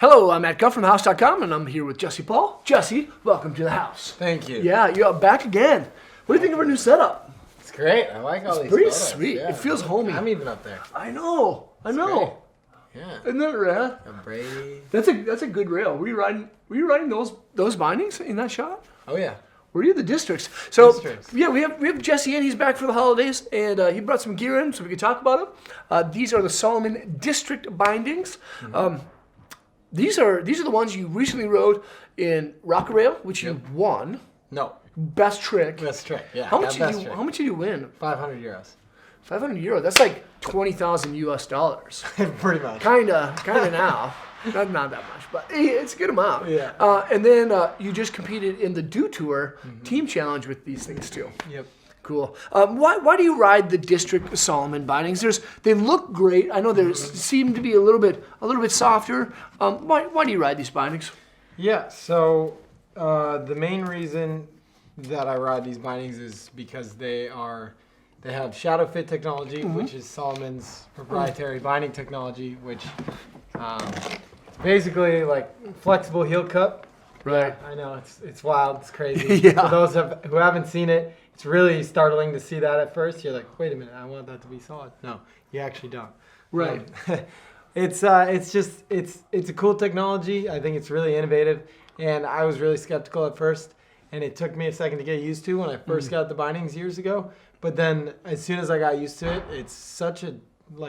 Hello, I'm Matt Guff from thehouse.com, and I'm here with Jesse Paul. Jesse, welcome to the house. Thank you. Yeah, you're back again. What do you think of our new setup? It's great. I like all these Pretty photos. sweet. Yeah. It feels homey. I'm even up there. I know. Yeah. Isn't that rad? A Brady. That's a good rail. Were you riding those bindings in that shot? Oh yeah. Were you the districts? So Districts. yeah, we have Jesse in. He's back for the holidays, and he brought some gear in so we can talk about them. These are the Salomon District Bindings. Mm-hmm. These are the ones you recently rode in Rock Rail, which you won. No. Best trick. Best trick. Yeah. How much did you win? 500 euros. 500 euro. That's like $20,000 US. Pretty much. Kinda now. Not that much, but it's a good amount. Yeah. And then you just competed in the Do Tour Team Challenge with these things too. Yep. Cool. Why do you ride the District Salomon Bindings? They look great. I know they seem to be a little bit softer. Why do you ride these bindings? Yeah. So the main reason that I ride these bindings is because they have shadow fit technology, which is Salomon's proprietary binding technology, which basically like flexible heel cup. Right. I know it's wild, it's crazy. Yeah. For those who haven't seen it, it's really startling to see that at first. You're like, wait a minute, I want that to be solid. No, you actually don't. Right. It's a cool technology. I think it's really innovative, and I was really skeptical at first, and it took me a second to get used to when I first got the bindings years ago. But then as soon as I got used to it, it's such a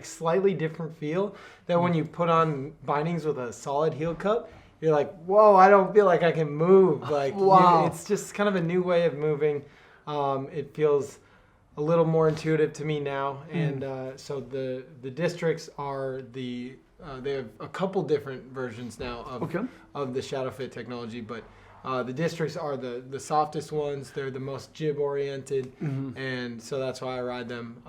slightly different feel that when you put on bindings with a solid heel cup, you're like, whoa, I don't feel like I can move. Like, wow. It's just kind of a new way of moving. It feels a little more intuitive to me now. And so the districts are they have a couple different versions now of the shadow fit technology, but the districts are the softest ones. They're the most jib oriented, and so that's why I ride them.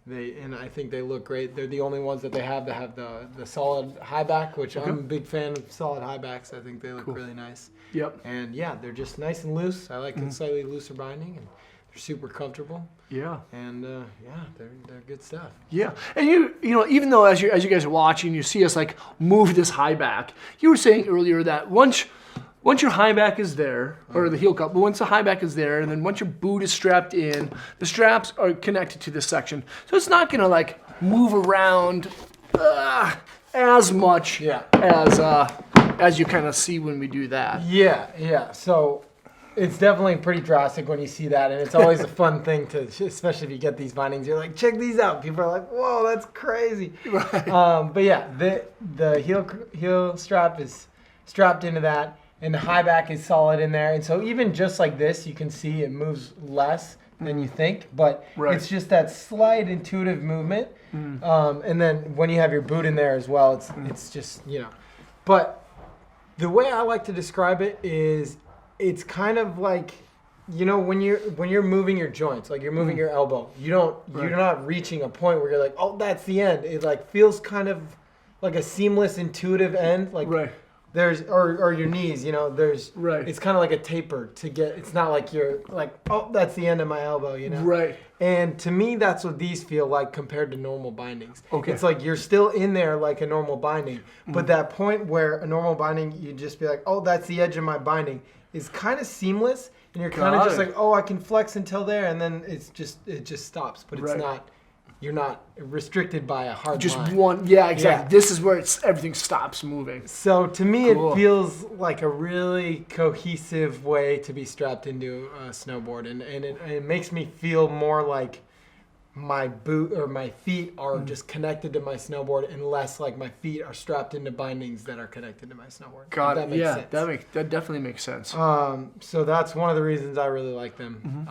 And I think they look great. They're the only ones that have the solid high back, which I'm a big fan of solid high backs. I think they look really nice. Yep. And yeah, they're just nice and loose. I like the slightly looser binding, and they're super comfortable. Yeah. And they're good stuff. Yeah. And you know, even though as you guys are watching, you see us like move this high back. You were saying earlier that once your high back is there, or the heel cup, but once the high back is there, and then once your boot is strapped in, the straps are connected to this section. So it's not gonna like move around as much as you kind of see when we do that. Yeah. So it's definitely pretty drastic when you see that, and it's always a fun thing to, especially if you get these bindings, you're like, check these out. People are like, whoa, that's crazy. Right. But yeah, the heel strap is strapped into that. And the high back is solid in there. And so even just like this, you can see it moves less than you think. But it's just that slight intuitive movement. And then when you have your boot in there as well, it's just, But the way I like to describe it is it's kind of like, when you're moving your joints, like you're moving your elbow, you're not reaching a point where you're like, oh, that's the end. It like feels kind of like a seamless, intuitive end. Like there's or your knees, it's kind of like a taper to get. It's not like you're like, oh, that's the end of my elbow, Right. And to me, that's what these feel like compared to normal bindings. Okay. It's like you're still in there like a normal binding, but that point where a normal binding, you'd just be like, oh, that's the edge of my binding, is kind of seamless, and you're kind of just like, oh, I can flex until there, and then it just stops, but it's not. You're not restricted by a hard line. One, exactly. Yeah. This is where everything stops moving. So to me, it feels like a really cohesive way to be strapped into a snowboard, and it makes me feel more like my boot or my feet are just connected to my snowboard, and less like my feet are strapped into bindings that are connected to my snowboard. Got it. Yeah, that definitely makes sense. So that's one of the reasons I really like them.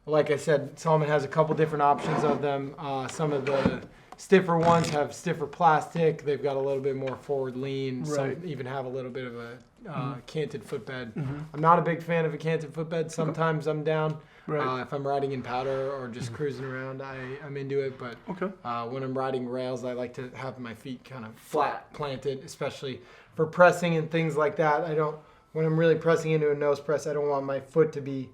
Like I said, Salomon has a couple different options of them. Some of the stiffer ones have stiffer plastic. They've got a little bit more forward lean. Some even have a little bit of a canted footbed. I'm not a big fan of a canted footbed. Sometimes I'm down. If I'm riding in powder or just cruising around, I'm into it. But when I'm riding rails, I like to have my feet kind of flat planted, especially for pressing and things like that. When I'm really pressing into a nose press, I don't want my foot to be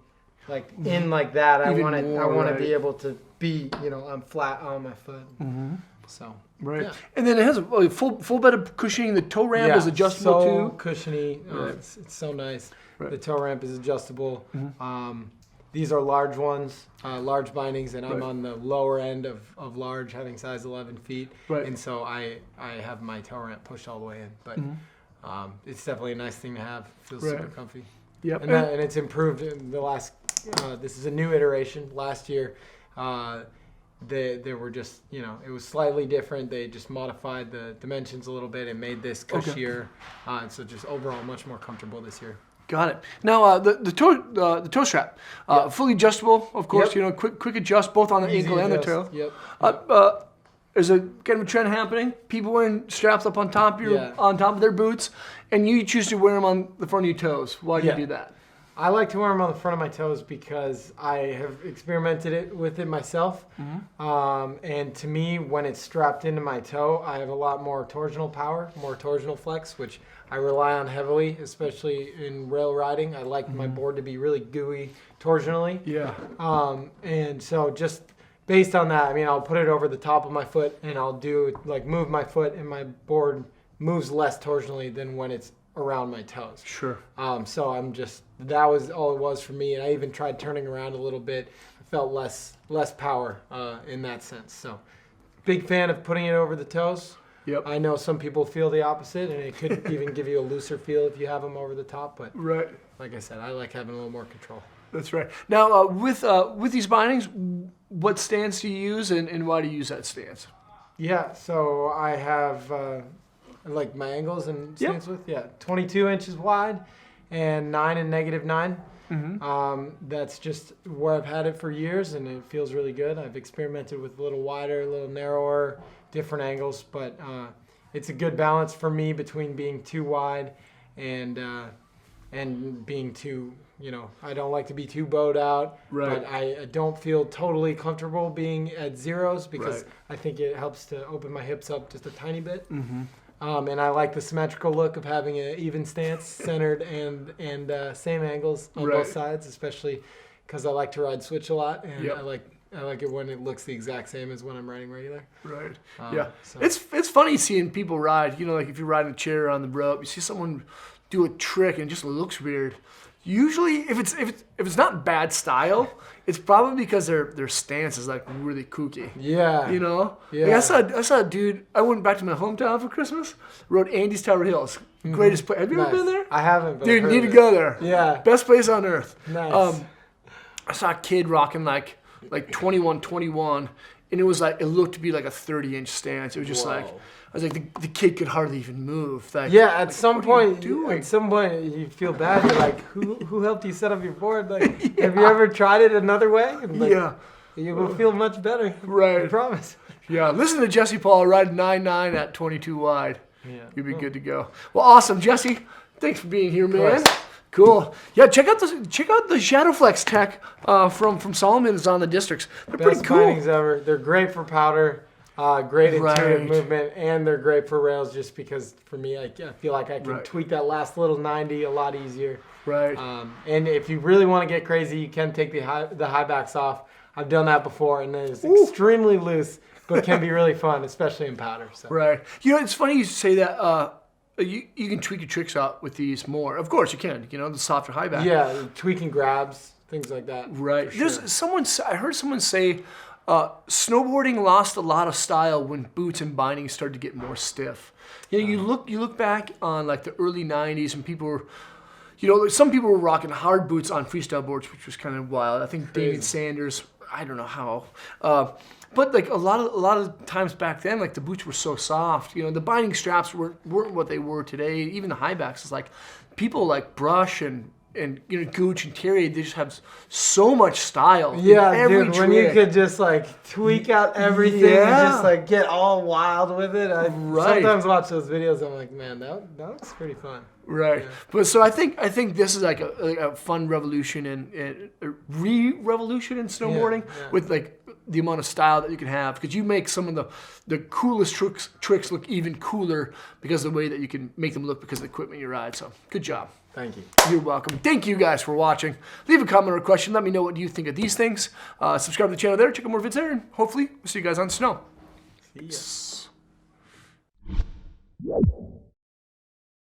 like in like that. I want to be able to be, I'm flat on my foot. So. Right. Yeah. And then it has a full bed of cushioning. The toe ramp is adjustable so too. Cushiony. Right. It's so nice. Right. The toe ramp is adjustable. These are large ones, large bindings, and I'm on the lower end of large, having size 11 feet. Right. And so I have my toe ramp pushed all the way in. But it's definitely a nice thing to have. Feels super comfy. Yep. And it's improved in the last, this is a new iteration. Last year, they were just, it was slightly different. They just modified the dimensions a little bit and made this cushier. And so just overall much more comfortable this year. Got it. Now the toe strap, fully adjustable, of course. Quick adjust both on the Easy ankle and the adjust. toe. Yep. There's a kind of a trend happening. People wearing straps up on top of their boots, and you choose to wear them on the front of your toes. Why do you do that? I like to wear them on the front of my toes because I have experimented with it myself. And to me, when it's strapped into my toe, I have a lot more torsional power, more torsional flex, which I rely on heavily, especially in rail riding. I like my board to be really gooey torsionally. Yeah. And so just based on that, I'll put it over the top of my foot and I'll move my foot, and my board moves less torsionally than when it's around my toes. Sure. So that was all it was for me. And I even tried turning around a little bit. I felt less power in that sense. So big fan of putting it over the toes. Yep. I know some people feel the opposite, and it could even give you a looser feel if you have them over the top. But like I said, I like having a little more control. That's right. Now, with these bindings, what stance do you use, and why do you use that stance? Yeah, so I have like my angles and stance width. Yeah, 22 inches wide and 9 and -9. That's just where I've had it for years, and it feels really good. I've experimented with a little wider, a little narrower, different angles, but it's a good balance for me between being too wide and being too, I don't like to be too bowed out, but I don't feel totally comfortable being at zeros because I think it helps to open my hips up just a tiny bit. And I like the symmetrical look of having an even stance, centered and same angles on both sides, especially because I like to ride switch a lot, and I like it when it looks the exact same as when I'm riding regular. Right. So. It's funny seeing people ride. Like if you're riding a chair on the rope, you see someone do a trick and it just looks weird. Usually, if it's not bad style, it's probably because their stance is like really kooky. Yeah. Like I saw a dude. I went back to my hometown for Christmas. Rode Andy's Tower Hills. Greatest place. Have you ever been there? I haven't. But dude, you need to go there. Yeah. Best place on earth. Nice. I saw a kid rocking like 21, and it looked to be like a 30-inch stance. It was just I was like, the kid could hardly even move. At some point you feel bad. You're like, who helped you set up your board? Like, have you ever tried it another way? And you will feel much better. Right. I promise. Yeah, listen to Jesse Paul ride 9.9 at 22 wide. Yeah. You'll be good to go. Well, awesome, Jesse. Thanks for being here, man. Cool. Yeah, check out the Shadowflex tech from Salomon is on the Districts. They're pretty cool. Best bindings ever. They're great for powder. Great intuitive movement, and they're great for rails just because for me, I feel like I can tweak that last little 90 a lot easier. Right. And if you really want to get crazy, you can take the high backs off. I've done that before, and it's extremely loose, but can be really fun, especially in powder. So. Right. It's funny you say that. You can tweak your tricks out with these more. Of course you can. The softer high back. Yeah, tweaking grabs, things like that. Right. I heard someone say snowboarding lost a lot of style when boots and bindings started to get more stiff. You look back on like the early '90s and people were, some people were rocking hard boots on freestyle boards, which was kind of wild. I think David Sanders. I don't know how. But like a lot of times back then, like the boots were so soft. The binding straps weren't what they were today. Even the high backs is like people like Brush and Gooch and Terry, they just have so much style. Yeah, every dude, trick. when you could just like tweak out everything and just like get all wild with it. I sometimes watch those videos. I'm like, man, that looks pretty fun. Right, but so I think this is like a fun revolution and a revolution in snowboarding with like the amount of style that you can have, because you make some of the coolest tricks look even cooler because of the way that you can make them look because of the equipment you ride. So good job. Thank you. You're welcome. Thank you guys for watching. Leave a comment or a question. Let me know what you think of these things. Subscribe to the channel there. Check out more vids there. And hopefully we'll see you guys on snow. See ya.